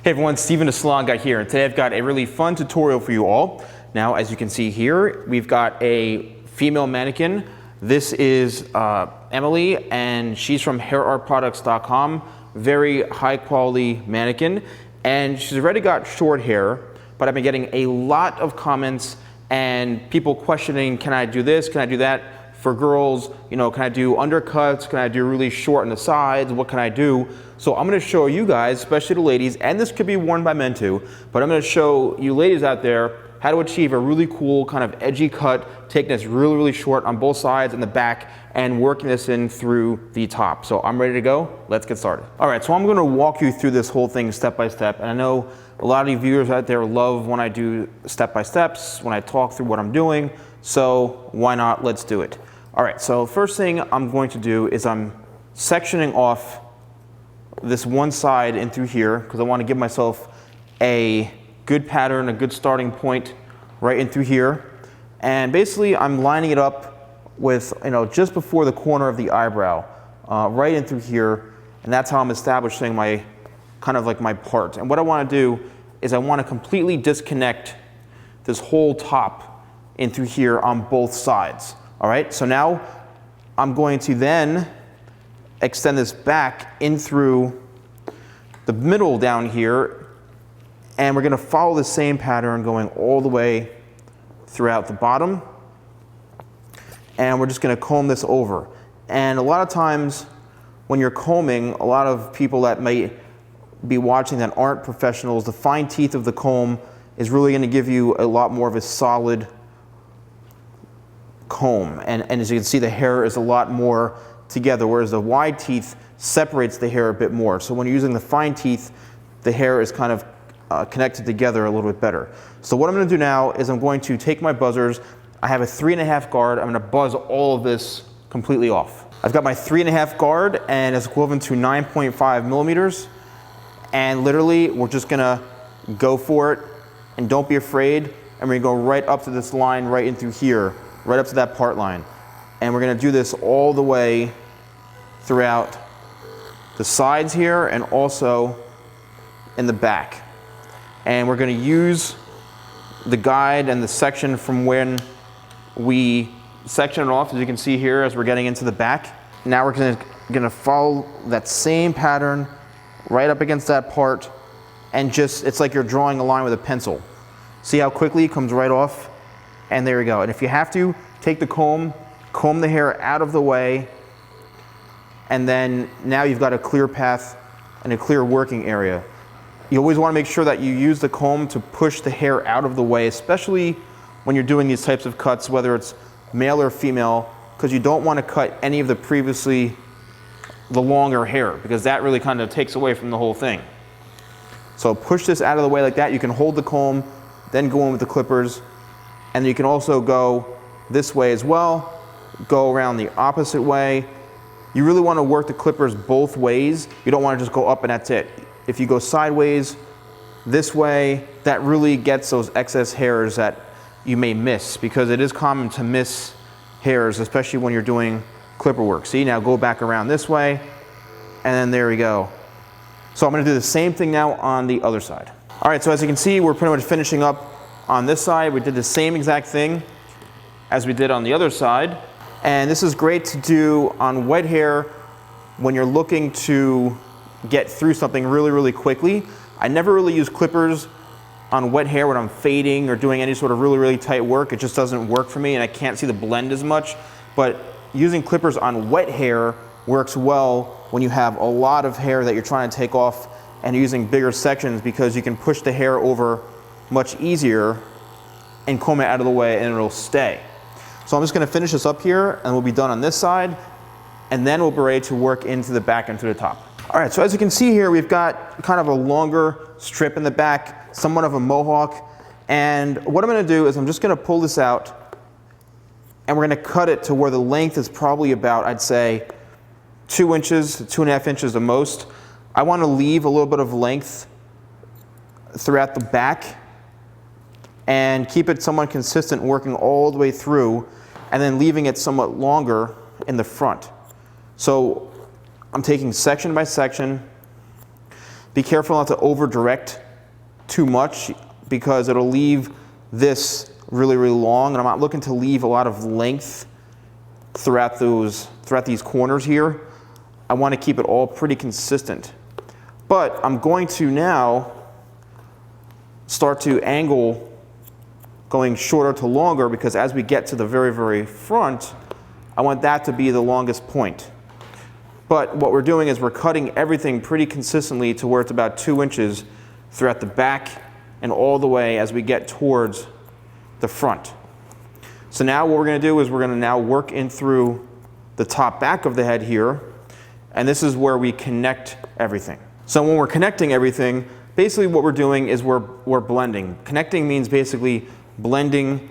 Hey everyone, Steven the Salon Guy here, and today I've got a really fun tutorial for you all. Now, as you can see here, we've got a female mannequin. This is Emily, and she's from hairartproducts.com. Very high quality mannequin, and she's already got short hair, but I've been getting a lot of comments and people questioning, can I do this, can I do that? For girls, you know, can I do undercuts? Can I do really short on the sides? What can I do? So I'm gonna show you guys, especially the ladies, and this could be worn by men too, but I'm gonna show you ladies out there how to achieve a really cool kind of edgy cut, taking this really, really short on both sides and the back and working this in through the top. So I'm ready to go. Let's get started. All right, so I'm gonna walk you through this whole thing step by step. And I know a lot of you viewers out there love when I do step by steps, when I talk through what I'm doing. So why not? Let's do it. All right, so first thing I'm going to do is I'm sectioning off this one side in through here because I want to give myself a good pattern, a good starting point right in through here. And basically I'm lining it up with, you know, just before the corner of the eyebrow, right in through here. And that's how I'm establishing my, kind of like my part. And what I want to do is I want to completely disconnect this whole top in through here on both sides. All right, so now I'm going to then extend this back in through the middle down here, and we're gonna follow the same pattern going all the way throughout the bottom. And we're just gonna comb this over. And a lot of times when you're combing, a lot of people that may be watching that aren't professionals, the fine teeth of the comb is really gonna give you a lot more of a solid comb. And as you can see, the hair is a lot more together, whereas the wide teeth separates the hair a bit more. So when you're using the fine teeth, the hair is kind of connected together a little bit better. So what I'm going to do now is I'm going to take my buzzers. I have a 3.5 guard. I'm going to buzz all of this completely off. I've got my 3.5 guard, and it's equivalent to 9.5 millimeters. And literally, we're just going to go for it, and don't be afraid. And we're going to go right up to this line right in through here, right up to that part line. And we're going to do this all the way throughout the sides here and also in the back. And we're going to use the guide and the section from when we section it off, as you can see here as we're getting into the back. Now we're going to follow that same pattern right up against that part, and just, it's like you're drawing a line with a pencil. See how quickly it comes right off? And there you go. And if you have to, take the comb the hair out of the way, and then now you've got a clear path and a clear working area. You always want to make sure that you use the comb to push the hair out of the way, especially when you're doing these types of cuts, whether it's male or female, because you don't want to cut any of the longer hair, because that really kind of takes away from the whole thing. So push this out of the way like that. You can hold the comb, then go in with the clippers, and you can also go this way as well, go around the opposite way. You really want to work the clippers both ways. You don't want to just go up and that's it. If you go sideways this way, that really gets those excess hairs that you may miss, because it is common to miss hairs, especially when you're doing clipper work. See, now go back around this way, and then there we go. So I'm going to do the same thing now on the other side. All right, so as you can see, we're pretty much finishing up on this side. We did the same exact thing as we did on the other side. And this is great to do on wet hair when you're looking to get through something really, really quickly. I never really use clippers on wet hair when I'm fading or doing any sort of really, really tight work. It just doesn't work for me, and I can't see the blend as much. But using clippers on wet hair works well when you have a lot of hair that you're trying to take off and using bigger sections, because you can push the hair over much easier and comb it out of the way, and it'll stay. So I'm just going to finish this up here, and we'll be done on this side, and then we'll be ready to work into the back and to the top. All right, so as you can see here, we've got kind of a longer strip in the back, somewhat of a mohawk, and what I'm going to do is I'm just going to pull this out, and we're going to cut it to where the length is probably about, I'd say, 2 inches, 2.5 inches the most. I want to leave a little bit of length throughout the back and keep it somewhat consistent, working all the way through, and then leaving it somewhat longer in the front. So I'm taking section by section, Be careful not to over direct too much because it'll leave this really, really long, and I'm not looking to leave a lot of length throughout these corners here. I want to keep it all pretty consistent. But I'm going to now start to angle going shorter to longer, because as we get to the very, very front, I want that to be the longest point. But what we're doing is we're cutting everything pretty consistently to where it's about 2 inches throughout the back and all the way as we get towards the front. So now what we're going to do is we're going to now work in through the top back of the head here, and this is where we connect everything. So when we're connecting everything, basically what we're doing is we're blending. Connecting means basically blending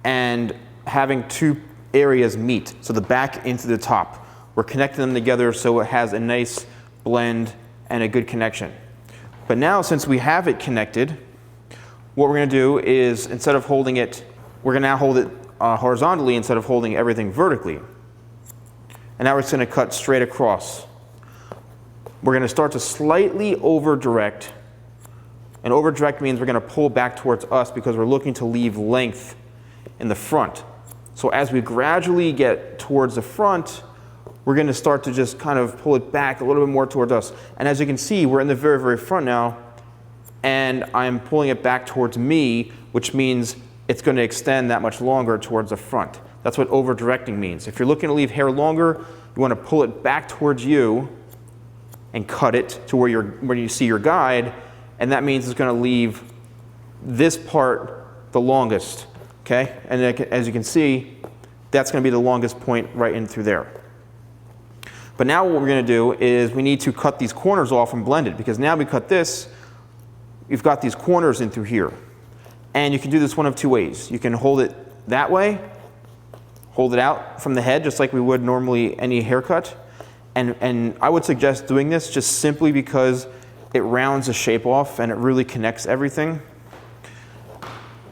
and having two areas meet, so the back into the top. We're connecting them together so it has a nice blend and a good connection. But now, since we have it connected, what we're going to do is, instead of holding it, we're going to now hold it horizontally instead of holding everything vertically. And now we're just going to cut straight across. We're going to start to slightly over direct. And over direct means we're going to pull back towards us because we're looking to leave length in the front. So as we gradually get towards the front, we're going to start to just kind of pull it back a little bit more towards us. And as you can see, we're in the very, very front now, and I'm pulling it back towards me, which means it's going to extend that much longer towards the front. That's what over directing means. If you're looking to leave hair longer, you want to pull it back towards you and cut it to where you see your guide, and that means it's going to leave this part the longest, okay? And as you can see, that's going to be the longest point right in through there. But now what we're going to do is we need to cut these corners off and blend it, because now we cut this, you've got these corners in through here. And you can do this one of two ways. You can hold it that way, hold it out from the head just like we would normally any haircut. And I would suggest doing this just simply because it rounds the shape off and it really connects everything.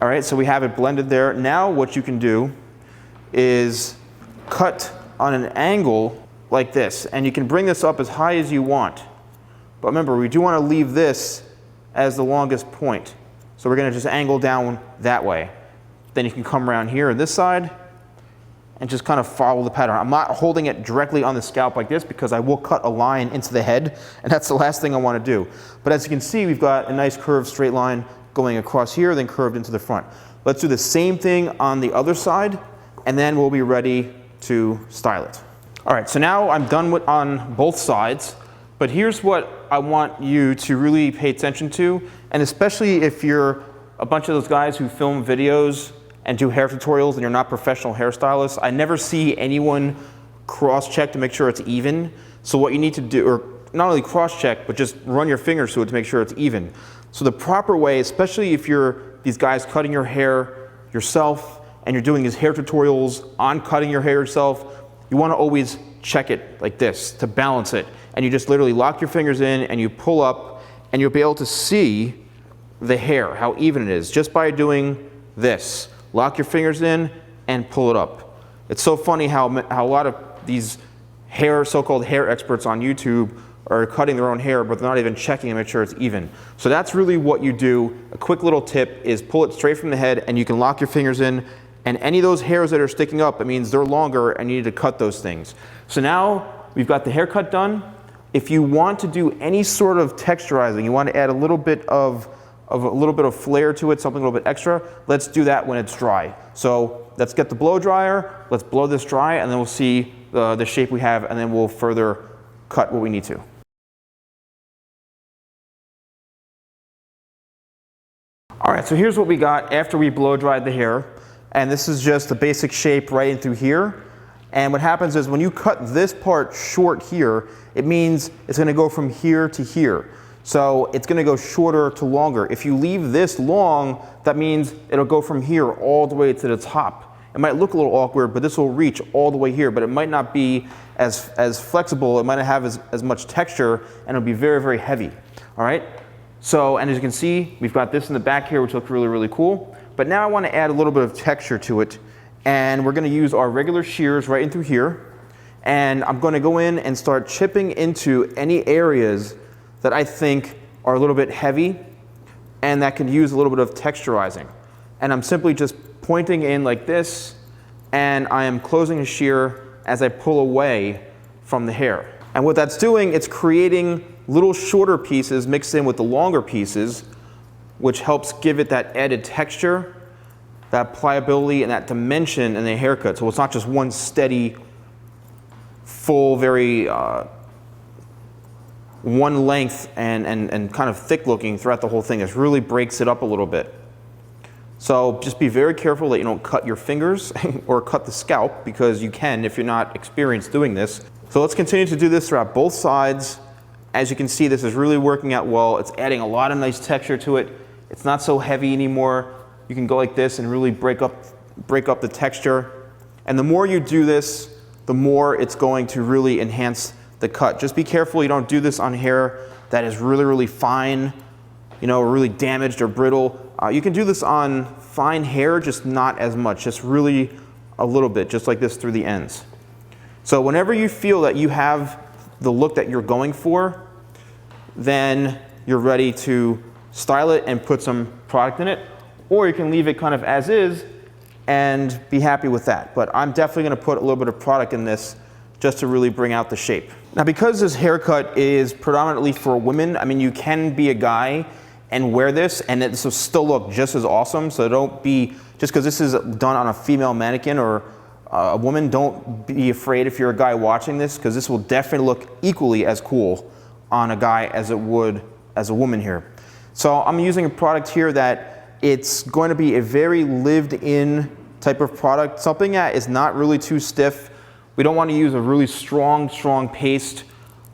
All right, so we have it blended there. Now what you can do is cut on an angle like this, and you can bring this up as high as you want. But remember, we do want to leave this as the longest point. So we're going to just angle down that way. Then you can come around here on this side and just kind of follow the pattern. I'm not holding it directly on the scalp like this because I will cut a line into the head, and that's the last thing I want to do. But as you can see, we've got a nice curved straight line going across here, then curved into the front. Let's do the same thing on the other side, and then we'll be ready to style it. All right, so now I'm done on both sides, but here's what I want you to really pay attention to, and especially if you're a bunch of those guys who film videos and do hair tutorials and you're not professional hairstylists. I never see anyone cross-check to make sure it's even. So what you need to do, or not only cross-check, but just run your fingers through it to make sure it's even. So the proper way, especially if you're these guys cutting your hair yourself and you're doing these hair tutorials on cutting your hair yourself, you want to always check it like this to balance it. And you just literally lock your fingers in and you pull up, and you'll be able to see the hair, how even it is, just by doing this. Lock your fingers in and pull it up. It's so funny how a lot of these so-called hair experts on YouTube are cutting their own hair, but they're not even checking to make sure it's even. So that's really what you do. A quick little tip is pull it straight from the head, and you can lock your fingers in, and any of those hairs that are sticking up, it means they're longer and you need to cut those things. So now we've got the haircut done. If you want to do any sort of texturizing, you want to add a little bit of flair to it, something a little bit extra, let's do that when it's dry. So let's get the blow dryer, let's blow this dry, and then we'll see the shape we have, and then we'll further cut what we need to. All right, so here's what we got after we blow dried the hair, and this is just the basic shape right in through here. And what happens is when you cut this part short here, it means it's going to go from here to here. So it's going to go shorter to longer. If you leave this long, that means it'll go from here all the way to the top. It might look a little awkward, but this will reach all the way here, but it might not be as flexible, it might not have as much texture, and it'll be very, very heavy. All right? So, and as you can see, we've got this in the back here, which looks really, really cool. But now I want to add a little bit of texture to it, and we're going to use our regular shears right in through here, and I'm going to go in and start chipping into any areas that I think are a little bit heavy and that can use a little bit of texturizing. And I'm simply just pointing in like this, and I am closing a shear as I pull away from the hair. And what that's doing, it's creating little shorter pieces mixed in with the longer pieces, which helps give it that added texture, that pliability, and that dimension in the haircut. So it's not just one steady, full, very one length and kind of thick looking throughout the whole thing. It really breaks it up a little bit. So just be very careful that you don't cut your fingers or cut the scalp, because you can if you're not experienced doing this. So let's continue to do this throughout both sides. As you can see, this is really working out well. It's adding a lot of nice texture to it. It's not so heavy anymore. You can go like this and really break up the texture. And the more you do this, the more it's going to really enhance the cut. Just be careful you don't do this on hair that is really, really fine, you know, or really damaged or brittle. You can do this on fine hair, just not as much, just really a little bit, just like this through the ends. So whenever you feel that you have the look that you're going for, then you're ready to style it and put some product in it, or you can leave it kind of as is and be happy with that. But I'm definitely going to put a little bit of product in this just to really bring out the shape. Now, because this haircut is predominantly for women, I mean, you can be a guy and wear this and it will still look just as awesome. So don't be, just because this is done on a female mannequin or a woman, don't be afraid if you're a guy watching this, because this will definitely look equally as cool on a guy as it would as a woman here. So I'm using a product here that it's going to be a very lived-in type of product, something that is not really too stiff. We don't want to use a really strong paste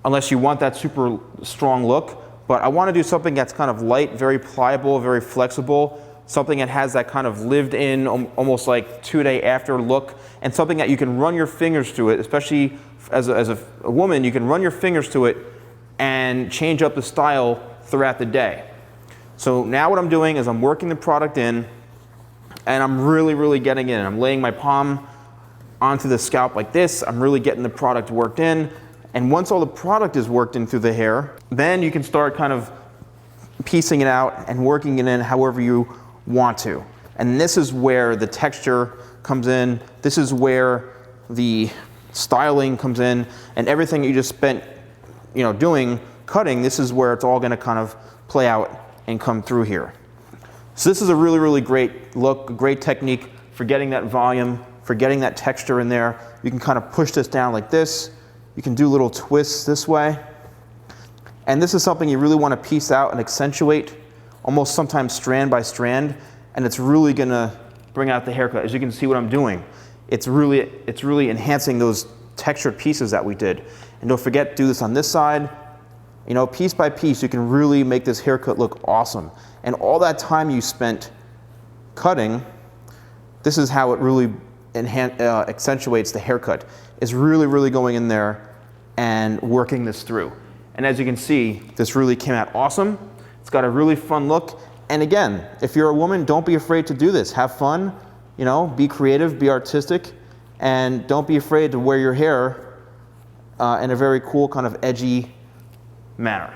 unless you want that super strong look. But I want to do something that's kind of light, very pliable, very flexible, something that has that kind of lived-in, almost like 2-day after look, and something that you can run your fingers through it, especially as a woman, you can run your fingers to it and change up the style throughout the day. So now what I'm doing is I'm working the product in, and I'm really getting in. I'm laying my palm onto the scalp like this. I'm really getting the product worked in. And once all the product is worked in through the hair, then you can start kind of piecing it out and working it in however you want to. And this is where the texture comes in. This is where the styling comes in, and everything you just spent, you know, doing, cutting, this is where it's all going to kind of play out and come through here. So this is a really great look, a great technique for getting that volume, for getting that texture in there. You can kind of push this down like this. You can do little twists this way. And this is something you really want to piece out and accentuate, almost sometimes strand by strand, and it's really going to bring out the haircut. As you can see what I'm doing, it's really enhancing those textured pieces that we did. And don't forget, do this on this side. You know, piece by piece, you can really make this haircut look awesome. And all that time you spent cutting, this is how it really accentuates the haircut. It's really going in there and working this through. And as you can see, this really came out awesome. It's got a really fun look. And again, if you're a woman, don't be afraid to do this. Have fun, you know, be creative, be artistic, and don't be afraid to wear your hair in a very cool kind of edgy manner.